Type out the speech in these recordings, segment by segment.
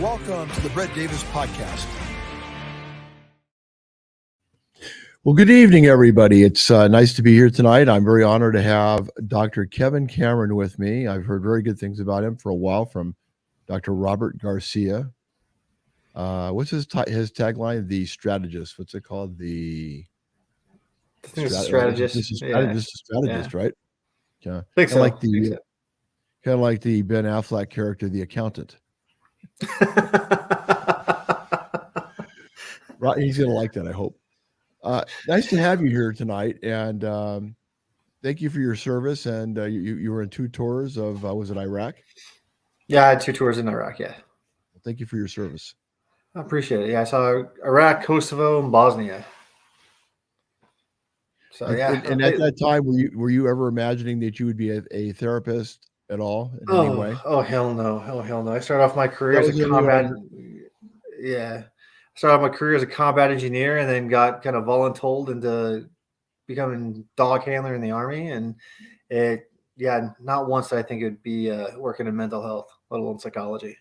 Welcome to the Brett Davis Podcast. Well, good evening, everybody. It's nice to be here tonight. I'm very honored to have Dr. Kevin Cameron with me. I've heard very good things about him for a while from Dr. Robert Garcia. What's his tagline? The strategist. What's it called? I think it's a strategist. Strategist, right? Yeah. I think so. Kind of like the Ben Affleck character, the accountant. Right, he's gonna like that, I hope. Nice to have you here tonight, and thank you for your service. And you were in 2 tours of was it Iraq? Yeah, I had 2 tours in Iraq. Yeah. Well, thank you for your service. I appreciate it. Yeah, I saw Iraq, Kosovo, and Bosnia. So and at that time, were you ever imagining that you would be a therapist at all in any way? Oh hell no! Oh hell no! I started off my career as a combat. Yeah, I started off my career as a combat engineer, and then got kind of voluntold into becoming dog handler in the Army. And not once did I think it would be working in mental health, let alone psychology.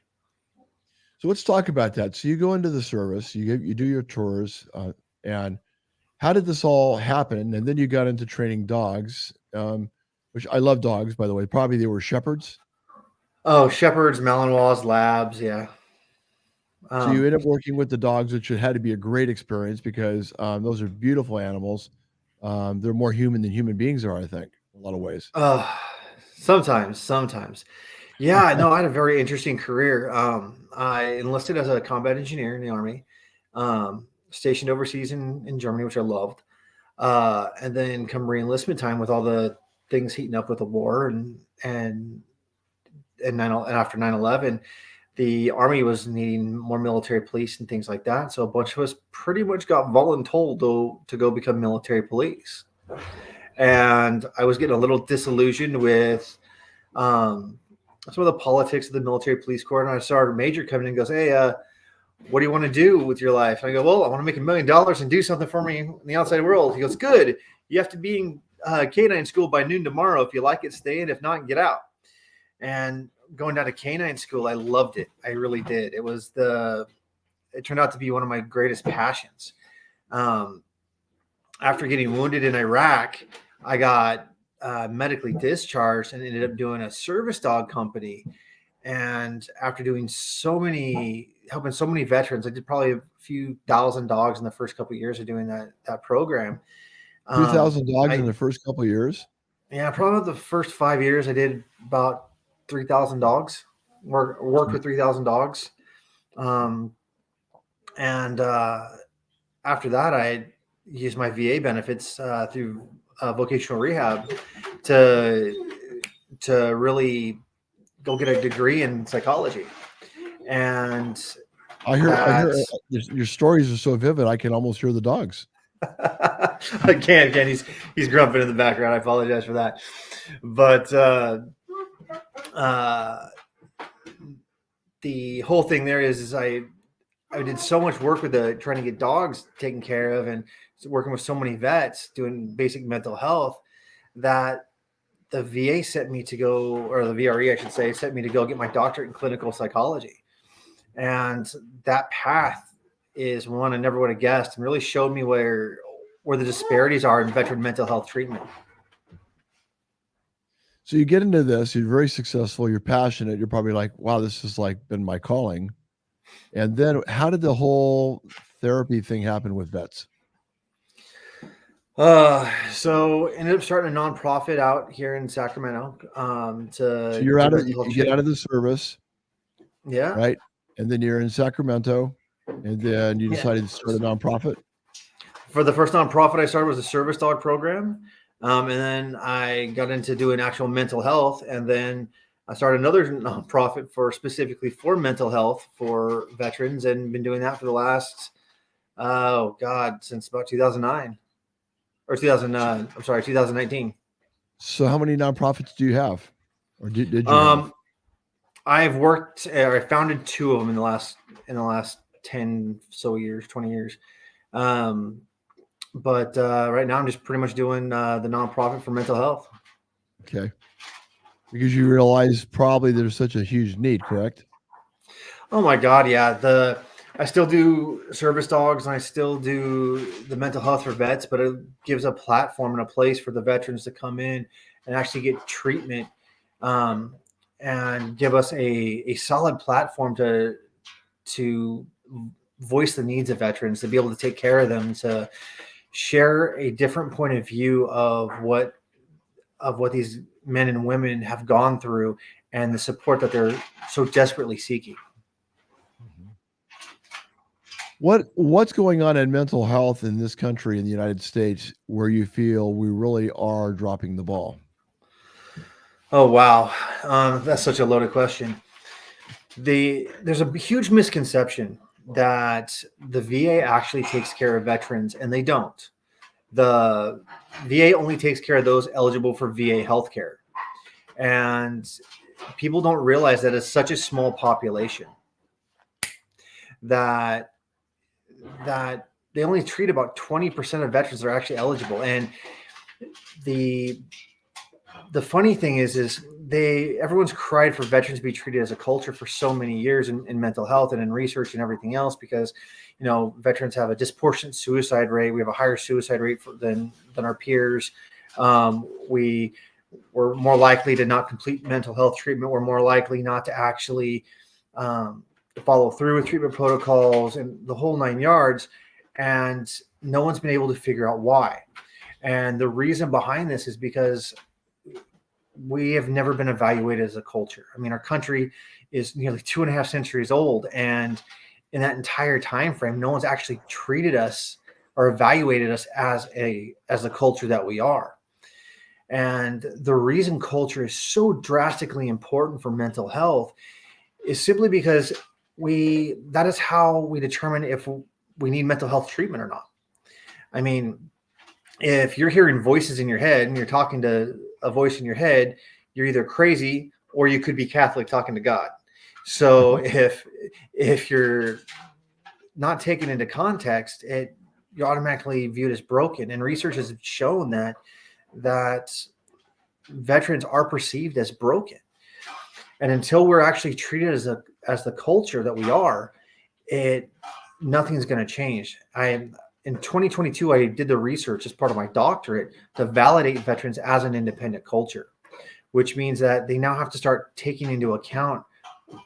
So let's talk about that. So you go into the service, you do your tours, and how did this all happen? And then you got into training dogs, which I love dogs, by the way. Probably they were shepherds. Oh, shepherds, Malinois, labs, yeah. So you end up working with the dogs, which had to be a great experience because those are beautiful animals. They're more human than human beings are, I think, in a lot of ways. Sometimes. Yeah, no, I had a very interesting career. I enlisted as a combat engineer in the Army, stationed overseas in Germany, which I loved. And then come re-enlistment time with all the things heating up with the war and after 9/11, the Army was needing more military police and things like that. So a bunch of us pretty much got voluntold to go become military police. And I was getting a little disillusioned with some of the politics of the military police corps. And I saw a major coming in and goes, "Hey, what do you want to do with your life?" And I go, "Well, I want to make $1 million and do something for me in the outside world." He goes, "Good. You have to be in canine school by noon tomorrow. If you like it, stay in. If not, get out." And going down to canine school, I loved it. I really did. It turned out to be one of my greatest passions. After getting wounded in Iraq, I got medically discharged and ended up doing a service dog company. And after doing helping so many veterans, I did probably a few thousand dogs in the first couple of years of doing that program. 2,000 dogs in the first couple of years? Yeah, probably the first 5 years I did about 3,000 dogs. Worked with 3,000 dogs. And after that, I used my VA benefits through vocational rehab to really go get a degree in psychology. And I hear your stories are so vivid. I can almost hear the dogs. I can't. He's grumping in the background. I apologize for that. But the whole thing there is I did so much work with trying to get dogs taken care of and working with so many vets doing basic mental health that the VA sent me to go, or the VRE, I should say, sent me to go get my doctorate in clinical psychology. And that path is one I never would have guessed and really showed me where the disparities are in veteran mental health treatment. So you get into this, you're very successful, you're passionate, you're probably like, wow, this has like been my calling. And then how did the whole therapy thing happen with vets? So ended up starting a nonprofit out here in Sacramento. So you get out of the service. Yeah. Right. And then you're in Sacramento and then you decided to start a nonprofit. For the first nonprofit I started was a service dog program. And then I got into doing actual mental health. And then I started another nonprofit specifically for mental health for veterans, and been doing that for the last, since about 2009 or 2019. So how many nonprofits do you have, or did you have? I've worked, I founded 2 of them in the last 10 so years, 20 years. But right now I'm just pretty much doing the nonprofit for mental health. Okay. Because you realize probably there's such a huge need, correct? Oh my God, yeah. I still do service dogs and I still do the mental health for vets, but it gives a platform and a place for the veterans to come in and actually get treatment, um, and give us a solid platform to voice the needs of veterans, to be able to take care of them, to share a different point of view of what these men and women have gone through and the support that they're so desperately seeking. What's going on in mental health in this country, in the United States, where you feel we really are dropping the ball? Oh wow, that's such a loaded question. There's a huge misconception that the VA actually takes care of veterans, and they don't. The VA only takes care of those eligible for VA healthcare, and people don't realize that it's such a small population that that they only treat about 20% of veterans that are actually eligible. And the the funny thing is everyone's cried for veterans to be treated as a culture for so many years in mental health and in research and everything else, because veterans have a disproportionate suicide rate. We have a higher suicide rate than our peers. We're more likely to not complete mental health treatment. We're more likely not to actually follow through with treatment protocols and the whole 9 yards. And no one's been able to figure out why. And the reason behind this is because we have never been evaluated as a culture. I mean, our country is nearly 2.5 centuries old, and in that entire time frame, no one's actually treated us or evaluated us as a culture that we are. And the reason culture is so drastically important for mental health is simply because that is how we determine if we need mental health treatment or not. I mean, if you're hearing voices in your head and you're talking to a voice in your head, you're either crazy or you could be Catholic talking to God. So if you're not taken into context, you're automatically viewed as broken. And research has shown that veterans are perceived as broken. And until we're actually treated as the culture that we are, nothing's going to change. In 2022, I did the research as part of my doctorate to validate veterans as an independent culture, which means that they now have to start taking into account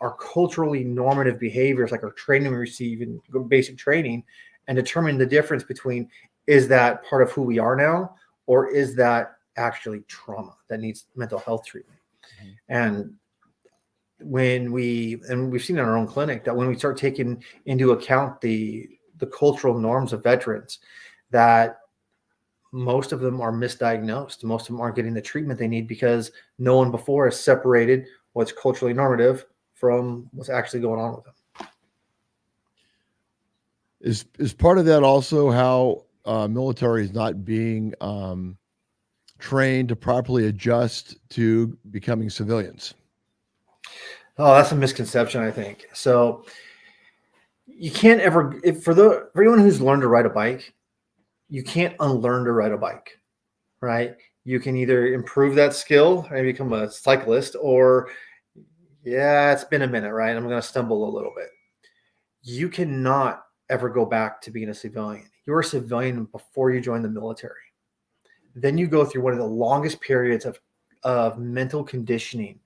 our culturally normative behaviors, like our training we receive in basic training, and determine the difference between, is that part of who we are now, or is that actually trauma that needs mental health treatment? Mm-hmm. And we've seen in our own clinic that when we start taking into account the cultural norms of veterans, that most of them are misdiagnosed. Most of them aren't getting the treatment they need because no one before has separated what's culturally normative from what's actually going on with them. Is part of that also how military is not being trained to properly adjust to becoming civilians? Oh, that's a misconception, I think. So you can't ever, for everyone who's learned to ride a bike, you can't unlearn to ride a bike, right? You can either improve that skill and become a cyclist, or it's been a minute, right? I'm going to stumble a little bit. You cannot ever go back to being a civilian. You're a civilian before you join the military. Then you go through one of the longest periods of mental conditioning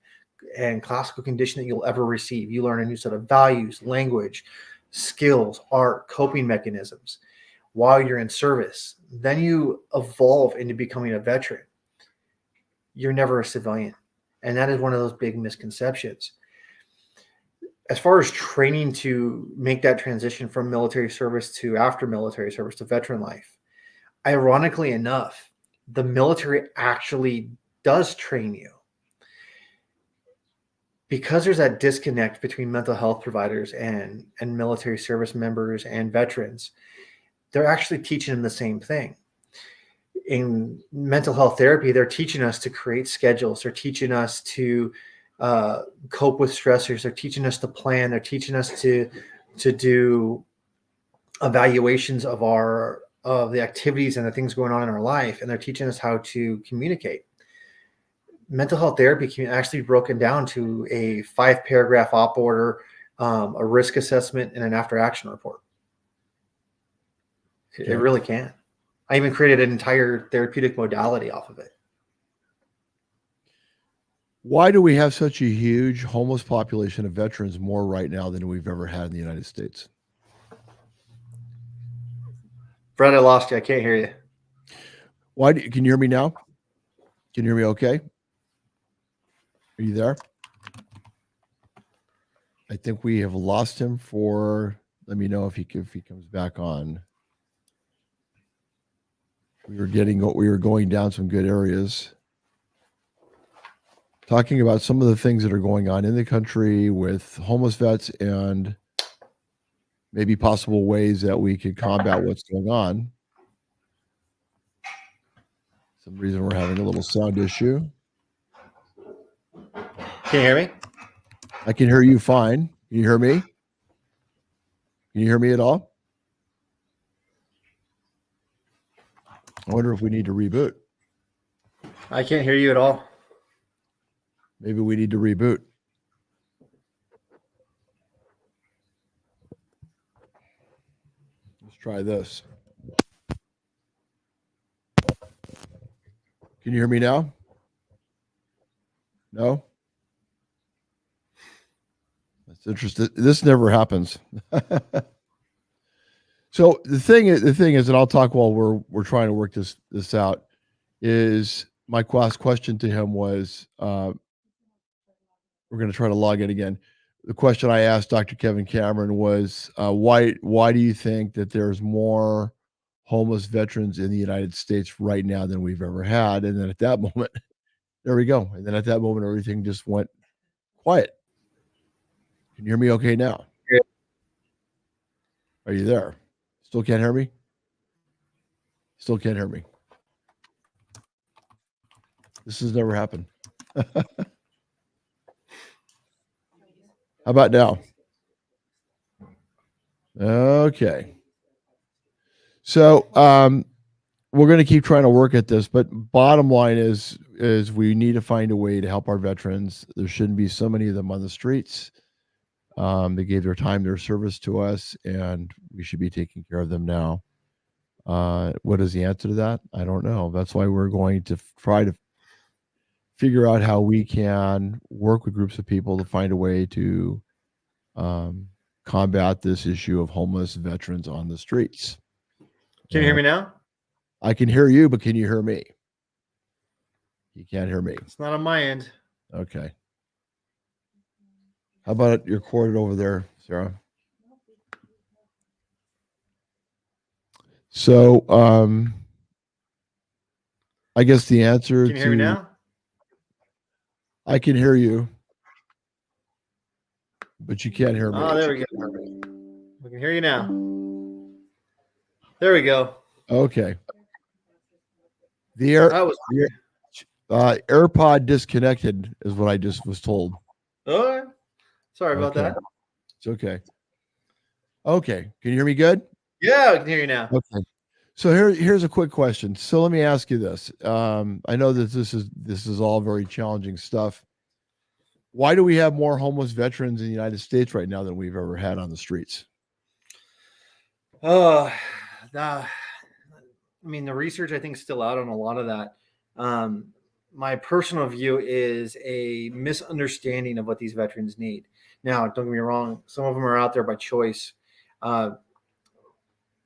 and classical conditioning that you'll ever receive. You learn a new set of values, language, skills, art, coping mechanisms while you're in service. Then you evolve into becoming a veteran. You're never a civilian. And that is one of those big misconceptions. As far as training to make that transition from military service to after military service to veteran life, ironically enough, the military actually does train you. Because there's that disconnect between mental health providers and military service members and veterans, they're actually teaching them the same thing. In mental health therapy, they're teaching us to create schedules. They're teaching us to cope with stressors. They're teaching us to plan. They're teaching us to do evaluations of the activities and the things going on in our life. And they're teaching us how to communicate. Mental health therapy can actually be broken down to a 5-paragraph op order a risk assessment, and an after action report. It really can. I even created an entire therapeutic modality off of it. Why do we have such a huge homeless population of veterans more right now than we've ever had in the United States? Fred, I lost you. I can't hear you. Can you hear me now? Can you hear me okay? Are you there? I think we have lost him let me know if he comes back on. We were going down some good areas, talking about some of the things that are going on in the country with homeless vets and maybe possible ways that we could combat what's going on. Some reason we're having a little sound issue. Can you hear me? I can hear you fine. Can you hear me? Can you hear me at all? I wonder if we need to reboot. I can't hear you at all. Maybe we need to reboot. Let's try this. Can you hear me now? No? That's interesting. This never happens. So the thing is, and I'll talk while we're trying to work this out, is my last question to him was, we're going to try to log in again. The question I asked Dr. Kevin Cameron was, why do you think that there's more homeless veterans in the United States right now than we've ever had? And then at that moment, there we go. And then at that moment, everything just went quiet. Can you hear me okay now? Yeah. Are you there? Still can't hear me? Still can't hear me. This has never happened. How about now? Okay. So we're going to keep trying to work at this, but bottom line is we need to find a way to help our veterans. There shouldn't be so many of them on the streets. They gave their time, their service to us, and we should be taking care of them now. What is the answer to that? I don't know. That's why we're going to try to figure out how we can work with groups of people to find a way to combat this issue of homeless veterans on the streets. Can you hear me now? I can hear you, but can you hear me? You can't hear me. It's not on my end. Okay. How about it? You're recorded over there, Sarah. So, I guess the answer Can you hear me now? I can hear you, but you can't hear me. Oh, there we go. We can hear you now. There we go. Okay. The AirPod disconnected is what I just was told. Oh, sorry about that. It's okay. Okay. Can you hear me good? Yeah, I can hear you now. Okay. So here's a quick question. So let me ask you this. I know that this is all very challenging stuff. Why do we have more homeless veterans in the United States right now than we've ever had on the streets? I mean, the research I think is still out on a lot of that. My personal view is a misunderstanding of what these veterans need. Now, don't get me wrong. Some of them are out there by choice.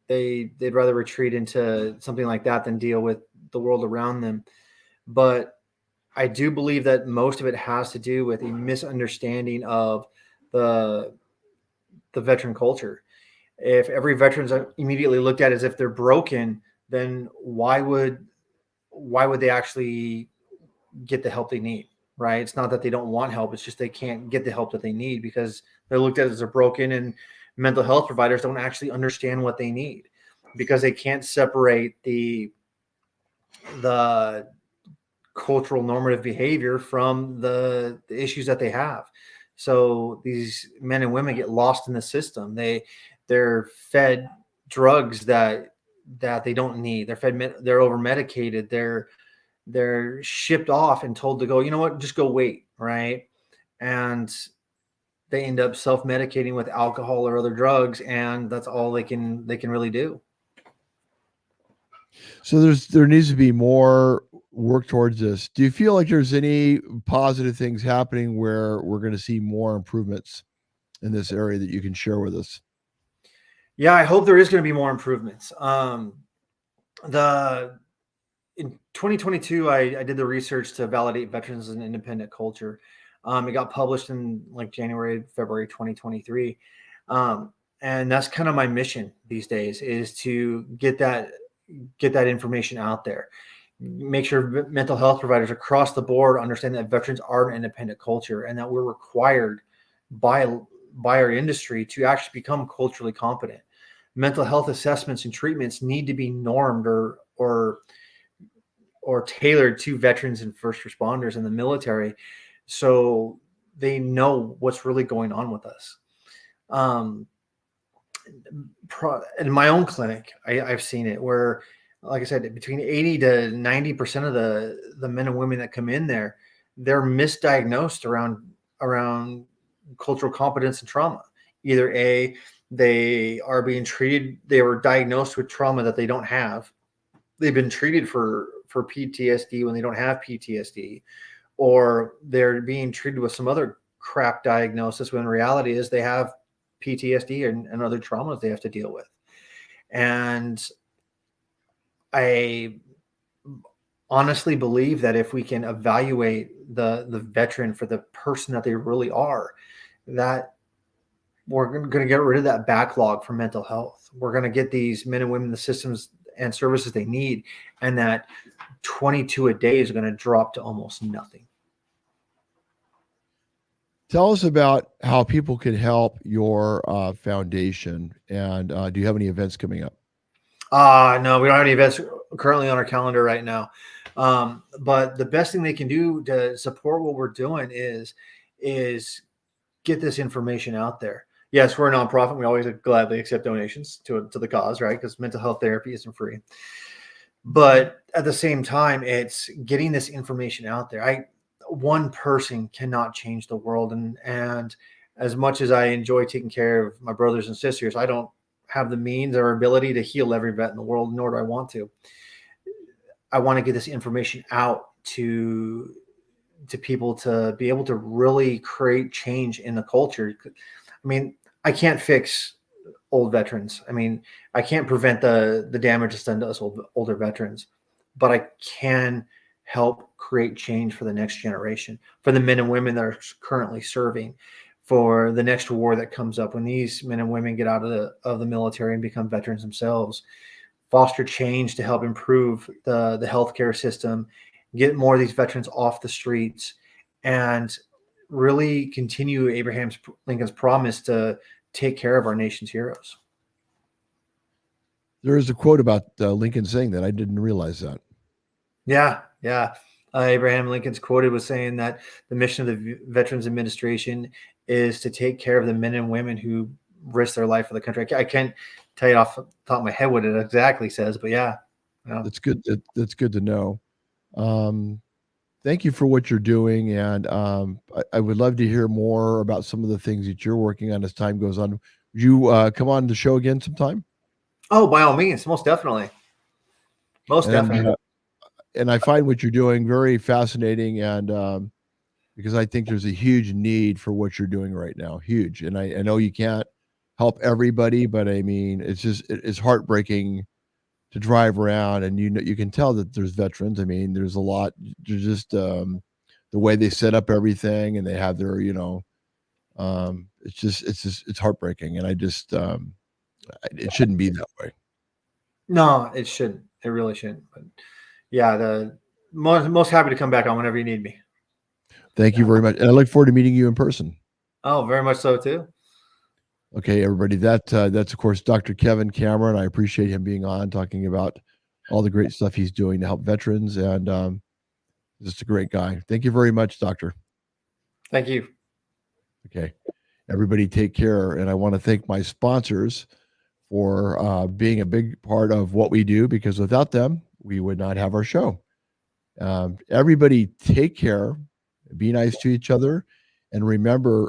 They'd rather retreat into something like that than deal with the world around them. But I do believe that most of it has to do with a misunderstanding of the veteran culture. If every veteran's immediately looked at as if they're broken, then why would they actually get the help they need, right? It's not that they don't want help. It's just they can't get the help that they need because they're looked at as they're broken, and mental health providers don't actually understand what they need because they can't separate the cultural normative behavior from the issues that they have. So these men and women get lost in the system. They're fed drugs that they don't need. They're over medicated. They're shipped off and told to go, you know what, just go wait. Right. And they end up self-medicating with alcohol or other drugs, and that's all they can really do. So there needs to be more work towards this. Do you feel like there's any positive things happening where we're going to see more improvements in this area that you can share with us? Yeah, I hope there is going to be more improvements. In 2022, I did the research to validate veterans as an independent culture. It got published in like January, February 2023. And that's kind of my mission these days, is to get that information out there. Make sure mental health providers across the board understand that veterans are an independent culture, and that we're required by our industry to actually become culturally competent. Mental health assessments and treatments need to be normed or tailored to veterans and first responders in the military, so they know what's really going on with us. In my own clinic, I've seen it where, like I said, between 80 to 90% of the men and women that come in there, they're misdiagnosed around cultural competence and trauma. Either they are being treated, they were diagnosed with trauma that they don't have. They've been treated for PTSD when they don't have PTSD, or they're being treated with some other crap diagnosis when reality is they have PTSD and other traumas they have to deal with. And I honestly believe that if we can evaluate the veteran for the person that they really are, that we're going to get rid of that backlog for mental health. We're going to get these men and women the systems and services they need, and that 22 a day is going to drop to almost nothing. Tell us about how people can help your foundation, and do you have any events coming up? No, we don't have any events currently on our calendar right now. But the best thing they can do to support what we're doing is get this information out there. Yes, we're a nonprofit. We always gladly accept donations to the cause, right? Because mental health therapy isn't free. But at the same time, it's getting this information out there. One person cannot change the world. And as much as I enjoy taking care of my brothers and sisters, I don't have the means or ability to heal every vet in the world, nor do I want to. I want to get this information out to people to be able to really create change in the culture. I mean, I can't fix old veterans. I mean, I can't prevent the damage that's done to us older veterans, but I can help create change for the next generation, for the men and women that are currently serving, for the next war that comes up when these men and women get out of the military and become veterans themselves. Foster change to help improve the healthcare system, get more of these veterans off the streets, and really continue Abraham Lincoln's promise to take care of our nation's heroes. There is a quote about Lincoln saying that. I didn't realize that. Yeah. Abraham Lincoln's quoted was saying that the mission of the Veterans Administration is to take care of the men and women who risk their life for the country. I can't tell you off the top of my head what it exactly says, but yeah. That's good. That's good to know. Thank you for what you're doing. And I would love to hear more about some of the things that you're working on as time goes on. Would you come on the show again sometime? Oh, by all means. Most definitely. Definitely. And I find what you're doing very fascinating, and because I think there's a huge need for what you're doing right now. Huge. And I know you can't help everybody, but I mean, it's heartbreaking to drive around, and you can tell that there's veterans. I mean, there's a lot. There's just the way they set up everything, and they have their it's heartbreaking, and it shouldn't be that way. No, it shouldn't. It really shouldn't. But yeah, the most happy to come back on whenever you need me. Thank you very much, and I look forward to meeting you in person. Oh, very much so too. Okay, everybody. That's of course Dr. Kevin Cameron. I appreciate him being on, talking about all the great stuff he's doing to help veterans, and just a great guy. Thank you very much, Doctor. Thank you. Okay, everybody, take care. And I want to thank my sponsors for being a big part of what we do, because without them, we would not have our show. Everybody, take care. Be nice to each other, and remember,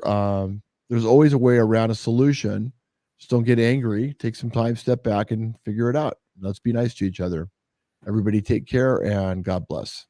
there's always a way around a solution. Just don't get angry. Take some time, step back, and figure it out. Let's be nice to each other. Everybody take care, and God bless.